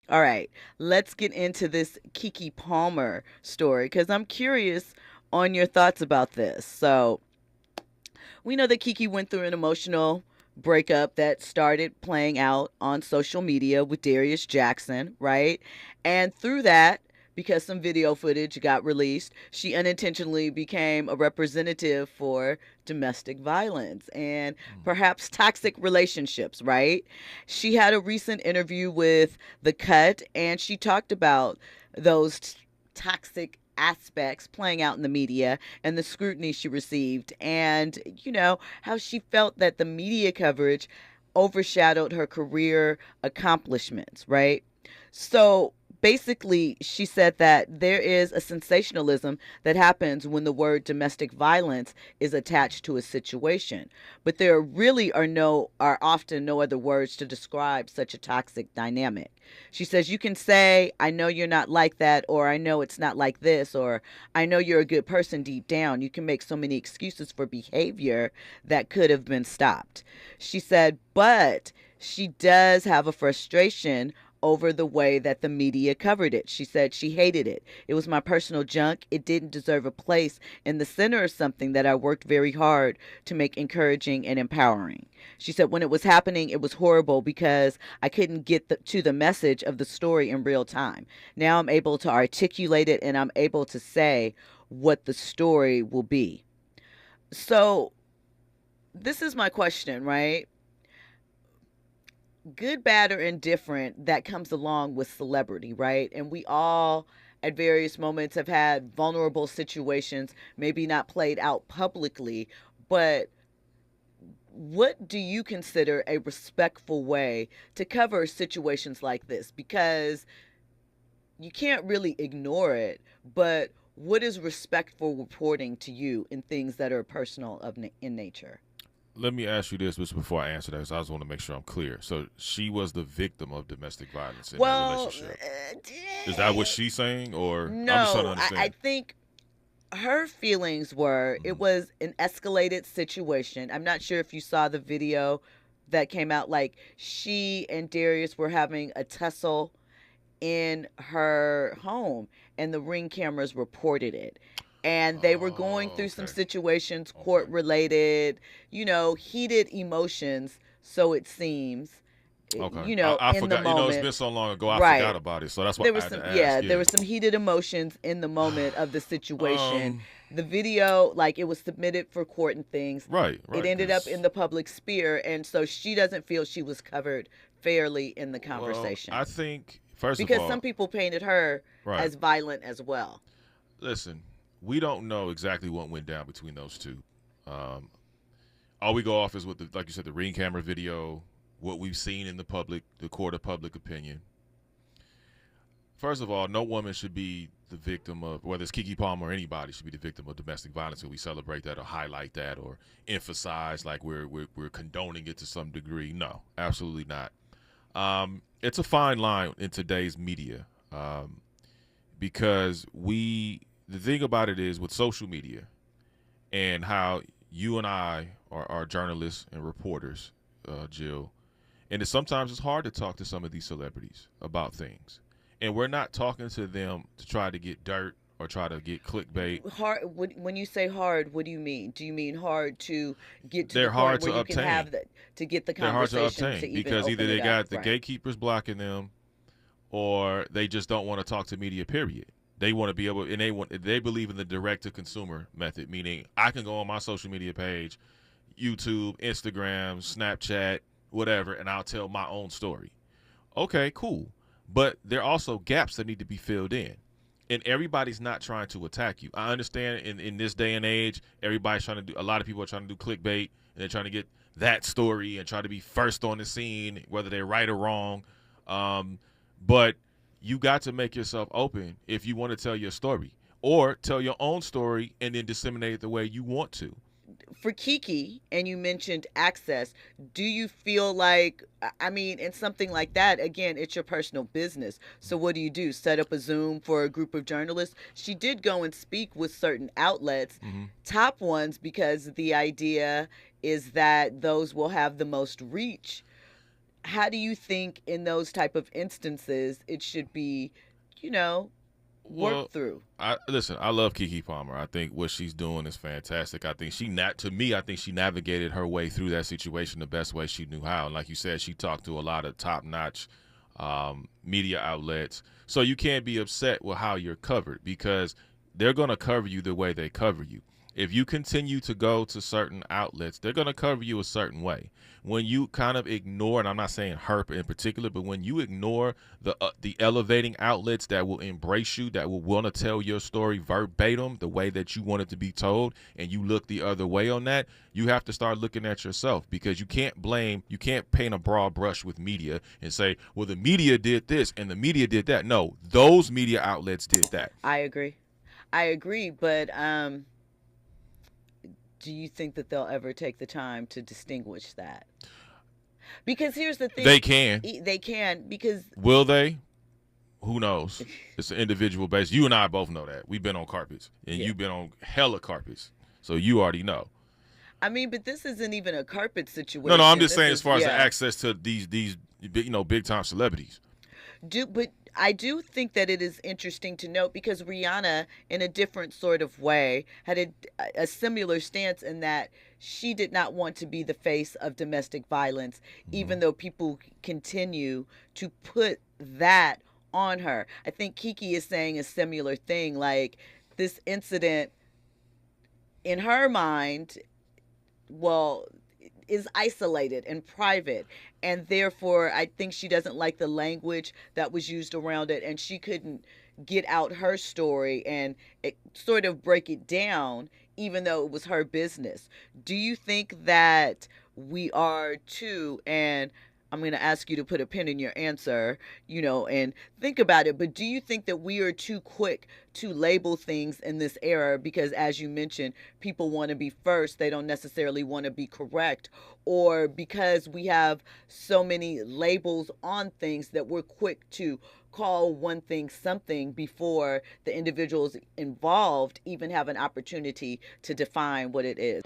All right, let's get into this Keke Palmer story because I'm curious on your thoughts about this. So, we know that Keke went through an emotional breakup that started playing out on social media with Darius Jackson, right? And through that, because some video footage got released, she unintentionally became a representative for domestic violence and Mm. perhaps toxic relationships, right? She had a recent interview with The Cut and she talked about those toxic aspects playing out in the media and the scrutiny she received, and how she felt that the media coverage overshadowed her career accomplishments, right? So basically, she said that there is a sensationalism that happens when the word domestic violence is attached to a situation, but there really are often no other words to describe such a toxic dynamic. She says you can say, I know you're not like that, or I know it's not like this, or I know you're a good person deep down. You can make so many excuses for behavior that could have been stopped. She said, but she does have a frustration over the way that the media covered it. She said she hated it. It was my personal junk. It didn't deserve a place in the center of something that I worked very hard to make encouraging and empowering. She said when it was happening, it was horrible because I couldn't get to the message of the story in real time. Now I'm able to articulate it and I'm able to say what the story will be. So, this is my question, right? Good, bad, or indifferent that comes along with celebrity, right? And we all, at various moments, have had vulnerable situations, maybe not played out publicly, but what do you consider a respectful way to cover situations like this? Because you can't really ignore it, but what is respectful reporting to you in things that are personal in nature? Let me ask you this, just before I answer that, because I just want to make sure I'm clear. So she was the victim of domestic violence in that Well, relationship. Is that what she's saying, or I'm just trying to no, I understand? think her feelings were Hmm. it was an escalated situation. I'm not sure if you saw the video that came out. Like, she and Darius were having a tussle in her home, and the ring cameras reported it. And they were going Oh, through some okay, situations, court okay, related, heated emotions, so it seems, okay. I in the forgot. It's moment. been so long ago. I forgot Right. about it. So that's why There I was had some, to ask. yeah, there Yeah. was some heated emotions in the moment of the situation. um. The video, like, it was submitted for court and things. Right. It Right. ended up in Because the public sphere, and so she doesn't feel she was covered fairly in the well, I conversation think first of because some all, people painted her right. as violent as well. Listen, we don't know exactly what went down between those two. Um, all we go off is what, like you said, the ring camera video, what we've seen in the public, the court of public opinion. First of all, no woman should be the victim of, whether it's Keke Palmer or anybody, should be the victim of domestic violence. And we celebrate that or highlight that or emphasize like we're condoning it to some degree. No, absolutely not. It's a fine line in today's media because the thing about it is with social media and how you and I are journalists and reporters, Jill, and sometimes it's hard to talk to some of these celebrities about things, and we're not talking to them to try to get dirt or try to get clickbait. Hard. When you say hard, what do you mean? Do you mean hard to get to the They're point hard where to you can obtain. have to get the They're hard to conversation to obtain even because either open it they up? got the Right. gatekeepers blocking them or they just don't want to talk to media. Period. They want to be able, and they believe in the direct to consumer method, meaning I can go on my social media page, YouTube, Instagram, Snapchat, whatever, and I'll tell my own story. Okay, cool. But there are also gaps that need to be filled in. And everybody's not trying to attack you. I understand in this day and age, everybody's trying to do, a lot of people are trying to do clickbait and they're trying to get that story and try to be first on the scene, whether they're right or wrong. But you got to make yourself open if you want to tell your story or tell your own story and then disseminate it the way you want to. For Kiki, and you mentioned access, do you feel like, I mean, in something like that, again, it's your personal business. So what do you do? Set up a Zoom for a group of journalists? She did go and speak with certain outlets, Mm-hmm. top ones, because the idea is that those will have the most reach. how do you think in those type of instances it should be, you know, Well, worked through? I listen. I love Keke Palmer. I think what she's doing is fantastic. I think to me, I think she navigated her way through that situation the best way she knew how. And like you said, she talked to a lot of top notch media outlets. So you can't be upset with how you're covered because they're going to cover you the way they cover you. If you continue to go to certain outlets, they're going to cover you a certain way. When you kind of ignore, and I'm not saying her in particular, but when you ignore the elevating outlets that will embrace you, that will want to tell your story verbatim the way that you want it to be told, and you look the other way on that, you have to start looking at yourself because you can't paint a broad brush with media and say, well, the media did this and the media did that. No, those media outlets did that. I agree. I agree, but do you think that they'll ever take the time to distinguish that? Because here's the They thing, can. they can because Will they? Who knows? It's an individual base. You and I both know that. We've been on carpets, and yeah. you've been on hella carpets, so you already know. I mean, but this isn't even a carpet No, I'm situation. just This saying as is far as the yeah. access to these big time celebrities. But I do think that it is interesting to note because Rihanna, in a different sort of way, had a similar stance in that she did not want to be the face of domestic violence, Hmm. even though people continue to put that on her. I think Kiki is saying a similar thing, like this incident in her mind, well, is isolated and private, and therefore I think she doesn't like the language that was used around it, and she couldn't get out her story and sort of break it down even though it was her business. Do you think that we are too, and I'm going to ask you to put a pin in your answer, and think about it, but do you think that we are too quick to label things in this era because, as you mentioned, people want to be first, they don't necessarily want to be correct, or because we have so many labels on things that we're quick to call one thing something before the individuals involved even have an opportunity to define what it is?